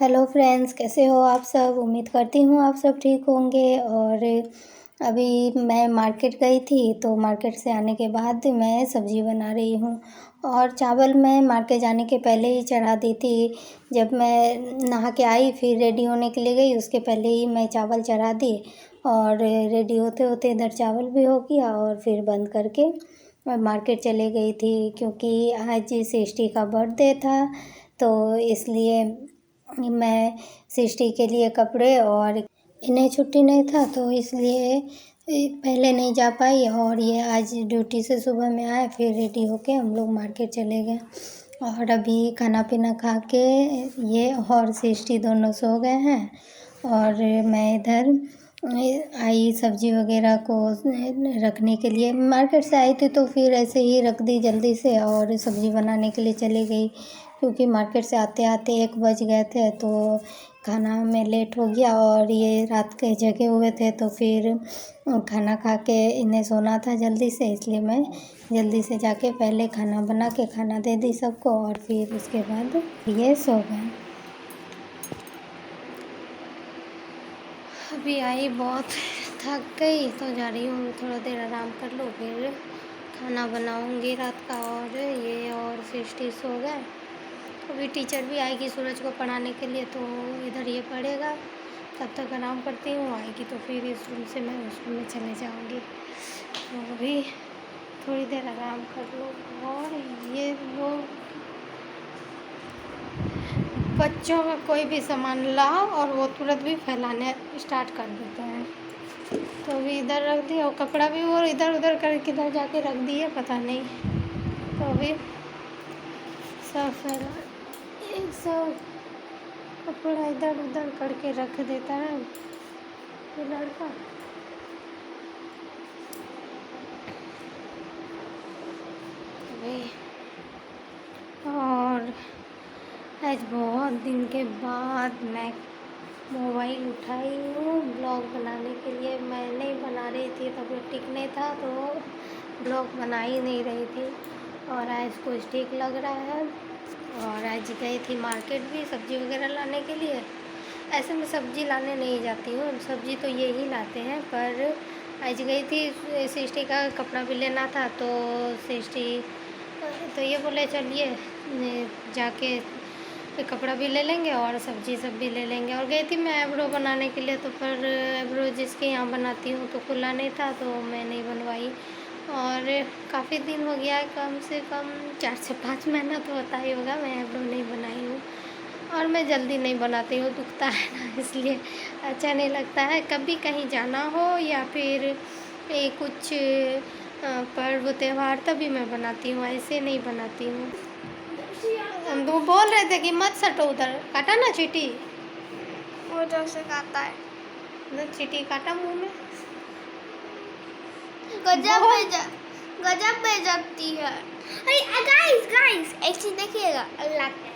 Hello friends, कैसे हो आप सब? उम्मीद करती हूँ आप सब ठीक होंगे। और अभी मैं मार्केट गई थी, तो मार्केट से आने के बाद मैं सब्ज़ी बना रही हूँ। और चावल मैं मार्केट जाने के पहले ही चढ़ा दी थी। जब मैं नहा के आई फिर रेडी होने के लिए गई, उसके पहले ही मैं चावल चढ़ा दी। और रेडी होते होते इधर चावल भी हो गया और फिर बंद करके मैं मार्केट चले गई थी, क्योंकि आज सृष्टि का बर्थडे था। तो इसलिए मैं सृष्टि के लिए कपड़े, और इन्हें छुट्टी नहीं था तो इसलिए पहले नहीं जा पाई। और ये आज ड्यूटी से सुबह में आए, फिर रेडी होके हम लोग मार्केट चले गए। और अभी खाना पीना खा के ये और सृष्टि दोनों सो गए हैं। और मैं इधर आई सब्ज़ी वगैरह को रखने के लिए। मार्केट से आई थी तो फिर ऐसे ही रख दी जल्दी से और सब्ज़ी बनाने के लिए चली गई, क्योंकि मार्केट से आते आते 1 बज गए थे, तो खाना में लेट हो गया। और ये रात के जगे हुए थे, तो फिर खाना खा के इन्हें सोना था जल्दी से, इसलिए मैं जल्दी से जाके पहले खाना बना के खाना दे दी सबको, और फिर उसके बाद ये सो गए। अभी आई, बहुत थक गई तो जा रही हूँ थोड़ा देर आराम कर लूँ, फिर खाना बनाऊँगी रात का। और ये और सृष्टि सो गए। अभी टीचर भी आएगी सूरज को पढ़ाने के लिए, तो इधर ये पढ़ेगा, तब तक आराम करती हूँ। आएगी तो फिर इस रूम से मैं उस रूम में चले जाऊँगी। तो अभी थोड़ी देर आराम कर लूँ। और ये लोग बच्चों का कोई भी सामान लाओ और वो तुरंत भी फैलाने स्टार्ट कर देते हैं। तो अभी इधर रख दिया, और कपड़ा भी वो इधर उधर कर किधर जाके रख दिया पता नहीं। तो अभी सब फैला, एक सब कपड़ा इधर उधर करके रख देता है ये लड़का। अभी और आज बहुत दिन के बाद मैं मोबाइल उठाई हूँ ब्लॉग बनाने के लिए। मैं नहीं बना रही थी, तबीयत ठीक नहीं था तो ब्लॉग बना ही नहीं रही थी। और आज कुछ ठीक लग रहा है। और आज गई थी मार्केट भी सब्ज़ी वगैरह लाने के लिए। ऐसे मैं सब्ज़ी लाने नहीं जाती हूँ, सब्ज़ी तो ये ही लाते हैं, पर आज गई थी सृष्टि का कपड़ा भी लेना था। तो सृष्टि तो ये बोले चलिए जाके कपड़ा भी ले लेंगे और सब्ज़ी सब भी ले लेंगे। और गई थी मैं आईब्रो बनाने के लिए, तो पर आईब्रो जिसके यहाँ बनाती हूँ तो खुला नहीं था, तो मैं नहीं बनवाई। और काफ़ी दिन हो गया, कम से कम 4 से 5 महीना तो होता ही होगा मैं आईब्रो नहीं बनाई हूँ। और मैं जल्दी नहीं बनाती हूँ, दुखता है ना, इसलिए अच्छा नहीं लगता है। कभी कहीं जाना हो या फिर कुछ पर्व त्यौहार तभी मैं बनाती हूँ, ऐसे नहीं बनाती हूँ। हम तो बोल रहे थे कि मत सटो उधर, काटा ना चींटी, वो जो से काटा है ना चींटी काटा मुंह में। गजब बेइज्जती है। अरे गाइस गाइस एक चीज देखिएगा, अल्लाह के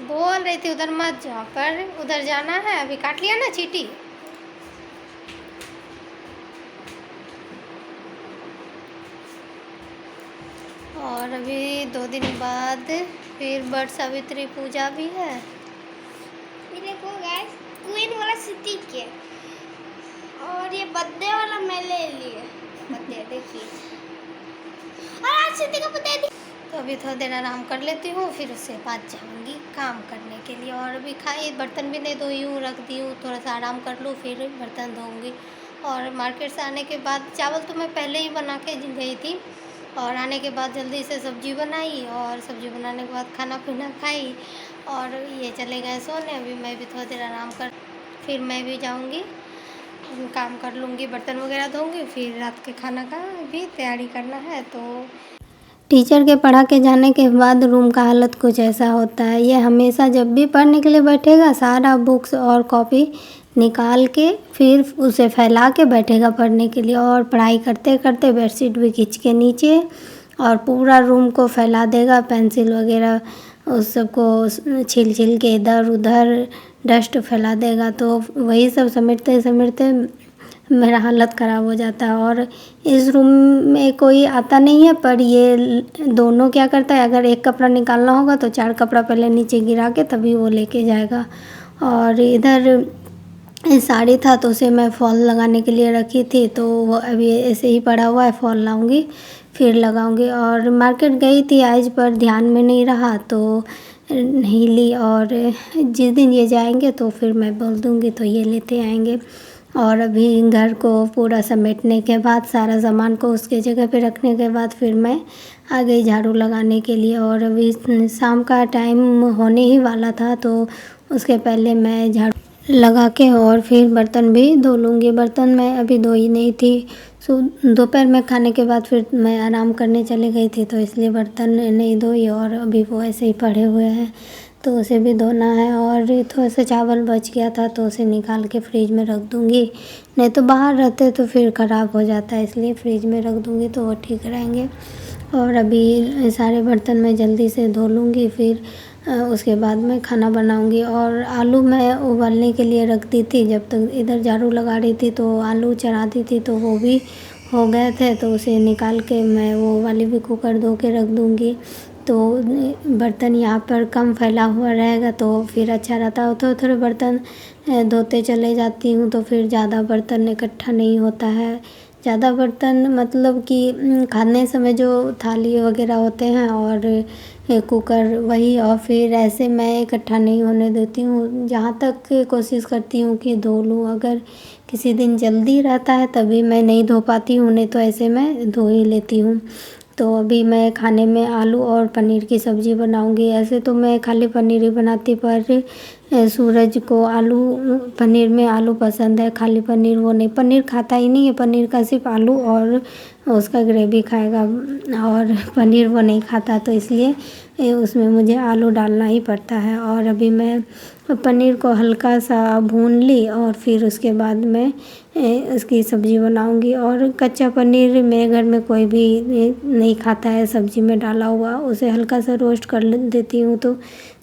बोल रही थी उधर मत जा, पर उधर जाना है। अभी काट लिया ना चींटी। और अभी 2 दिन बाद फिर वट सावित्री पूजा भी है। ये देखो गाइस, क्वीन वाला सिटी के, और ये बर्थडे वाला मैं ले लिए। बर्थडे देखिए, और आज सिटी का बर्थडे। तो अभी थोड़ी देर आराम कर लेती हूँ, फिर उसके बाद जाऊँगी काम करने के लिए। और अभी खाई, बर्तन भी नहीं धोई हूँ, रख दी हूँ, थोड़ा सा आराम कर लूँ फिर बर्तन धोऊँगी। और मार्केट से आने के बाद चावल तो मैं पहले ही बना के गई थी, और आने के बाद जल्दी से सब्ज़ी बनाई, और सब्ज़ी बनाने के बाद खाना पीना खाई, और ये चले गए सोने। अभी मैं भी थोड़ी देर आराम कर, फिर मैं भी जाऊँगी काम कर लूँगी, बर्तन वगैरह धोऊँगी, फिर रात के खाना का भी तैयारी करना है। तो टीचर के पढ़ा के जाने के बाद रूम का हालत कुछ ऐसा होता है। ये हमेशा जब भी पढ़ने के लिए बैठेगा, सारा बुक्स और कॉपी निकाल के फिर उसे फैला के बैठेगा पढ़ने के लिए। और पढ़ाई करते करते बेडशीट भी खींच के नीचे, और पूरा रूम को फैला देगा, पेंसिल वगैरह उस सबको छील छील के इधर उधर डस्ट फैला देगा। तो वही सब समेटते समेटते मेरा हालत ख़राब हो जाता है। और इस रूम में कोई आता नहीं है, पर ये दोनों क्या करता है, अगर एक कपड़ा निकालना होगा तो 4 कपड़ा पहले नीचे गिरा के तभी वो लेके जाएगा। और इधर साड़ी था तो उसे मैं फॉल लगाने के लिए रखी थी, तो वो अभी ऐसे ही पड़ा हुआ है, फॉल लाऊंगी फिर लगाऊंगी। और मार्केट गई थी आज, पर ध्यान में नहीं रहा तो नहीं ली। और जिस दिन ये जाएंगे तो फिर मैं बोल दूंगी तो ये लेते आएंगे। और अभी घर को पूरा समेटने के बाद, सारा सामान को उसके जगह पे रखने के बाद फिर मैं आ गई झाड़ू लगाने के लिए। और अभी शाम का टाइम होने ही वाला था, तो उसके पहले मैं झाड़ू लगा के और फिर बर्तन भी धो लूँगी। बर्तन मैं अभी धोई नहीं थी, सो दोपहर में खाने के बाद फिर मैं आराम करने चली गई थी, तो इसलिए बर्तन नहीं धोई। और अभी वो ऐसे ही पड़े हुए हैं तो उसे भी धोना है। और थोड़ा सा चावल बच गया था तो उसे निकाल के फ्रिज में रख दूँगी, नहीं तो बाहर रहते तो फिर ख़राब हो जाता है, इसलिए फ्रिज में रख दूँगी तो वो ठीक रहेंगे। और अभी सारे बर्तन मैं जल्दी से धो लूँगी, फिर उसके बाद मैं खाना बनाऊँगी। और आलू मैं उबालने के लिए रख दी थी, जब तक इधर झाड़ू लगा रही थी तो आलू चढ़ा दी थी, तो वो भी हो गए थे, तो उसे निकाल के मैं वो वाली भी कुकर धो के रख दूँगी। तो बर्तन यहाँ पर कम फैला हुआ रहेगा तो फिर अच्छा रहता है। थोड़े थोड़े बर्तन धोते चले जाती हूँ तो फिर ज़्यादा बर्तन इकट्ठा नहीं होता है। ज़्यादा बर्तन मतलब कि खाने समय जो थाली वगैरह होते हैं और कुकर, वही। और फिर ऐसे मैं इकट्ठा नहीं होने देती हूँ, जहाँ तक कोशिश करती हूँ कि धो लूँ। अगर किसी दिन जल्दी रहता है तभी मैं नहीं धो पाती हूँ, नहीं तो ऐसे मैं धो ही लेती हूँ। तो अभी मैं खाने में आलू और पनीर की सब्ज़ी बनाऊँगी। ऐसे तो मैं खाली पनीर ही बनाती, पर सूरज को आलू पनीर में आलू पसंद है, खाली पनीर वो नहीं, पनीर खाता ही नहीं है, पनीर का सिर्फ आलू और उसका ग्रेवी खाएगा, और पनीर वो नहीं खाता, तो इसलिए उसमें मुझे आलू डालना ही पड़ता है। और अभी मैं पनीर को हल्का सा भून ली और फिर उसके बाद मैं उसकी सब्ज़ी बनाऊंगी। और कच्चा पनीर मेरे घर में कोई भी नहीं खाता है सब्ज़ी में डाला हुआ, उसे हल्का सा रोस्ट कर देती हूँ तो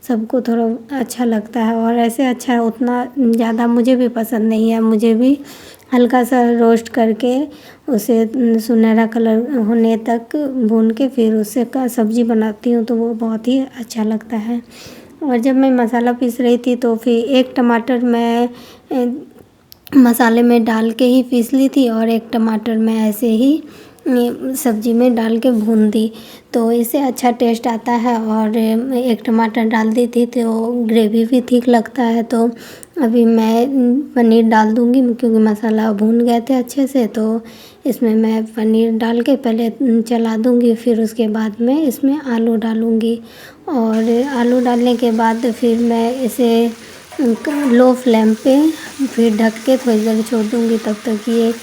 सबको थोड़ा अच्छा लगता है। और ऐसे अच्छा उतना ज़्यादा मुझे भी पसंद नहीं है, मुझे भी हल्का सा रोस्ट करके उसे सुनहरा कलर होने तक भून के फिर उससे का सब्ज़ी बनाती हूँ तो वो बहुत ही अच्छा लगता है। और जब मैं मसाला पीस रही थी तो फिर एक टमाटर मैं मसाले में डाल के ही पीस ली थी, और एक टमाटर मैं ऐसे ही सब्ज़ी में डाल के भून दी, तो इससे अच्छा टेस्ट आता है। और एक टमाटर डाल दी थी तो ग्रेवी भी ठीक लगता है। तो अभी मैं पनीर डाल दूँगी, क्योंकि मसाला भून गए थे अच्छे से, तो इसमें मैं पनीर डाल के पहले चला दूँगी, फिर उसके बाद मैं इसमें आलू डालूँगी। और आलू डालने के बाद फिर मैं इसे लो फ्लेम पे फिर ढक के थोड़ी देर छोड़ दूँगी, तब तक ये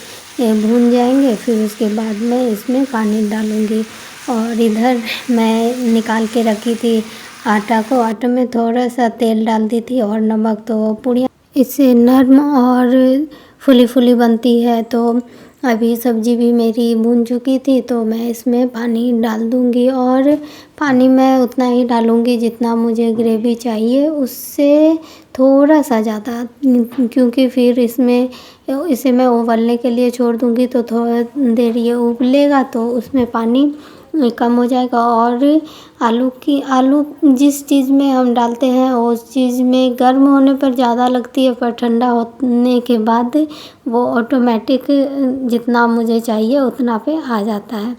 भून जाएंगे। फिर उसके बाद मैं इसमें पानी डालूँगी। और इधर मैं निकाल के रखी थी आटा को, आटे में थोड़ा सा तेल डाल दी थी और नमक, तो पूड़ियाँ इससे नरम और फुली फुली बनती है। तो अभी सब्ज़ी भी मेरी भून चुकी थी, तो मैं इसमें पानी डाल दूँगी। और पानी मैं उतना ही डालूँगी जितना मुझे ग्रेवी चाहिए, उससे थोड़ा सा ज़्यादा, क्योंकि फिर इसे मैं उबलने के लिए छोड़ दूँगी तो थोड़ा देर ये उबलेगा तो उसमें पानी कम हो जाएगा। और आलू जिस चीज़ में हम डालते हैं उस चीज़ में गर्म होने पर ज़्यादा लगती है, पर ठंडा होने के बाद वो ऑटोमेटिक जितना मुझे चाहिए उतना पे आ जाता है।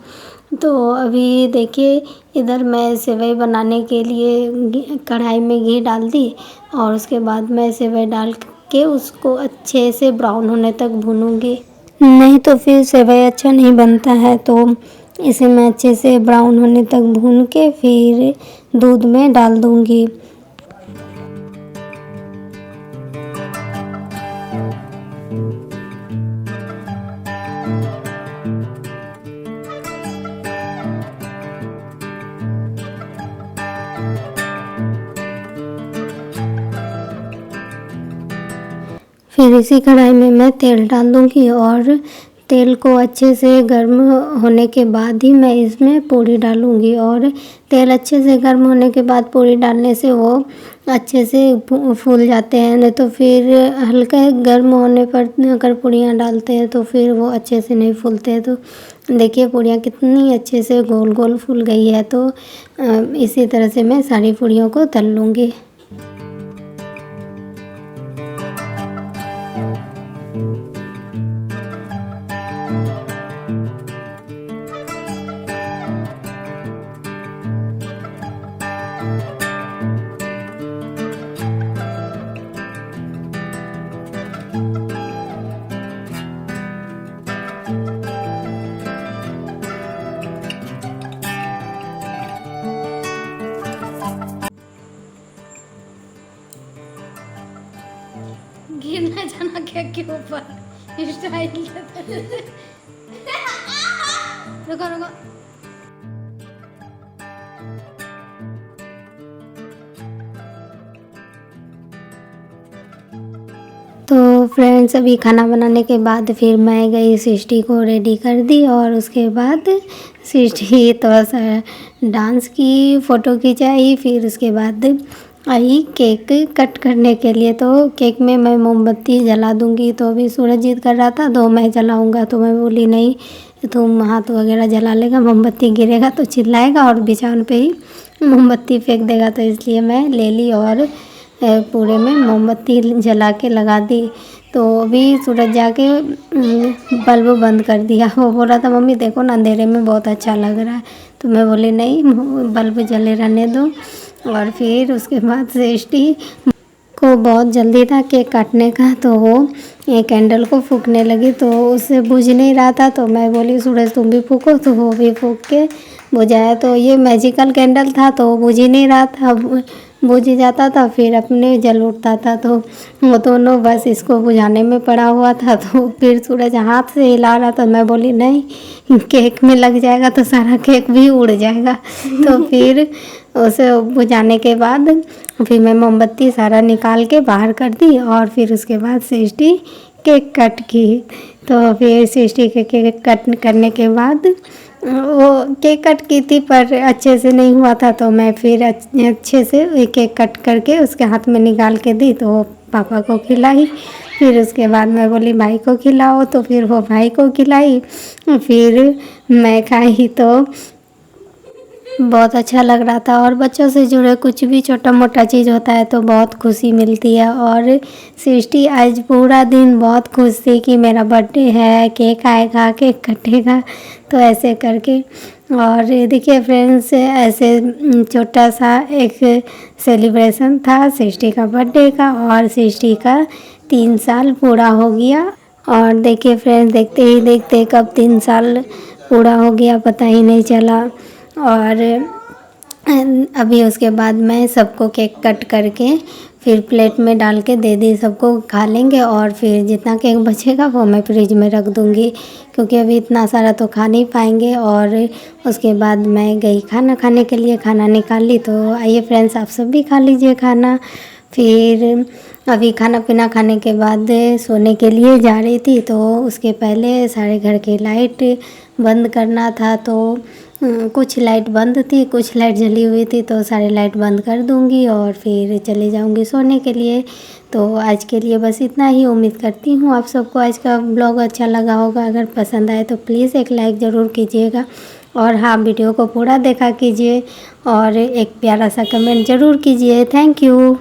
तो अभी देखिए, इधर मैं सेवई बनाने के लिए कढ़ाई में घी डाल दी, और उसके बाद मैं सेवई डाल के उसको अच्छे से ब्राउन होने तक भूनूंगी, नहीं तो फिर सेवई अच्छा नहीं बनता है। तो इसे मैं अच्छे से ब्राउन होने तक भून के फिर दूध में डाल दूंगी। फिर इसी कढ़ाई में मैं तेल डाल दूंगी, और तेल को अच्छे से गर्म होने के बाद ही मैं इसमें पूड़ी डालूँगी। और तेल अच्छे से गर्म होने के बाद पूड़ी डालने से वो अच्छे से फूल जाते हैं, नहीं तो फिर हल्का गर्म होने पर अगर पूड़ियाँ डालते हैं तो फिर वो अच्छे से नहीं फूलते हैं। तो देखिए पूड़ियाँ कितनी अच्छे से गोल गोल फूल गई है। तो इसी तरह से मैं सारी पूड़ियों को तल लूँगी। गिर ना जाना केक के ऊपर स्टाइल। रुको रुको। तो फ्रेंड्स अभी खाना बनाने के बाद फिर मैं गई सृष्टि को रेडी कर दी और उसके बाद सृष्टि थोड़ा सा डांस की, फ़ोटो खिंचाई। फिर उसके बाद आई केक कट करने के लिए। तो केक में मैं मोमबत्ती जला दूंगी। तो अभी सूरज जिद कर रहा था तो मैं जलाऊंगा, तो मैं बोली नहीं तुम हाथ वगैरह जला लेगा, मोमबत्ती गिरेगा तो चिल्लाएगा और बिछावन पे ही मोमबत्ती फेंक देगा। तो इसलिए मैं ले ली और पूरे में मोमबत्ती जला के लगा दी। तो अभी सूरज जाके बल्ब बंद कर दिया। वो बोल रहा था मम्मी देखो ना अंधेरे में बहुत अच्छा लग रहा है। तो मैं बोली नहीं बल्ब जले रहने दो। और फिर उसके बाद सृष्टि को बहुत जल्दी था केक काटने का, तो वो एक कैंडल को फूकने लगी। तो उससे बुझ नहीं रहा था, तो मैं बोली सूरज तुम भी फूको, तो वो भी फूक के बुझाया। तो ये मैजिकल कैंडल था तो बुझ ही नहीं रहा था, बुझ जाता था फिर अपने जल उठता था। तो वो दोनों बस इसको बुझाने में पड़ा हुआ था। तो फिर सूरज हाथ से हिला रहा था। मैं बोली नहीं केक में लग जाएगा तो सारा केक भी उड़ जाएगा। तो फिर उसे बुझाने के बाद फिर मैं मोमबत्ती सारा निकाल के बाहर कर दी। और फिर उसके बाद सृष्टि केक कट की। तो फिर सृष्टि के केक कट करने के बाद वो केक कट की थी पर अच्छे से नहीं हुआ था। तो मैं फिर अच्छे से केक कट करके उसके हाथ में निकाल के दी, तो वो पापा को खिलाई। फिर उसके बाद मैं बोली भाई को खिलाओ, तो फिर वो भाई को खिलाई। फिर मैं खाई तो बहुत अच्छा लग रहा था। और बच्चों से जुड़े कुछ भी छोटा मोटा चीज़ होता है तो बहुत खुशी मिलती है। और सृष्टि आज पूरा दिन बहुत खुश थी कि मेरा बर्थडे है, केक आएगा, केक कटेगा, तो ऐसे करके। और देखिए फ्रेंड्स ऐसे छोटा सा एक सेलिब्रेशन था सृष्टि का बर्थडे का। और सृष्टि का 3 साल पूरा हो गया। और देखिए फ्रेंड्स देखते ही देखते कब 3 साल पूरा हो गया पता ही नहीं चला। और अभी उसके बाद मैं सबको केक कट करके फिर प्लेट में डाल के दे दी, सबको खा लेंगे। और फिर जितना केक बचेगा वो मैं फ्रिज में रख दूँगी, क्योंकि अभी इतना सारा तो खा नहीं पाएंगे। और उसके बाद मैं गई खाना खाने के लिए, खाना निकाल ली। तो आइए फ्रेंड्स आप सब भी खा लीजिए खाना। फिर अभी खाना पीना खाने के बाद सोने के लिए जा रही थी। तो उसके पहले सारे घर की लाइट बंद करना था। तो कुछ लाइट बंद थी, कुछ लाइट जली हुई थी, तो सारी लाइट बंद कर दूंगी और फिर चली जाऊंगी सोने के लिए। तो आज के लिए बस इतना ही। उम्मीद करती हूँ आप सबको आज का ब्लॉग अच्छा लगा होगा। अगर पसंद आए तो प्लीज़ एक लाइक ज़रूर कीजिएगा। और हाँ वीडियो को पूरा देखा कीजिए और एक प्यारा सा कमेंट ज़रूर कीजिए। Thank you.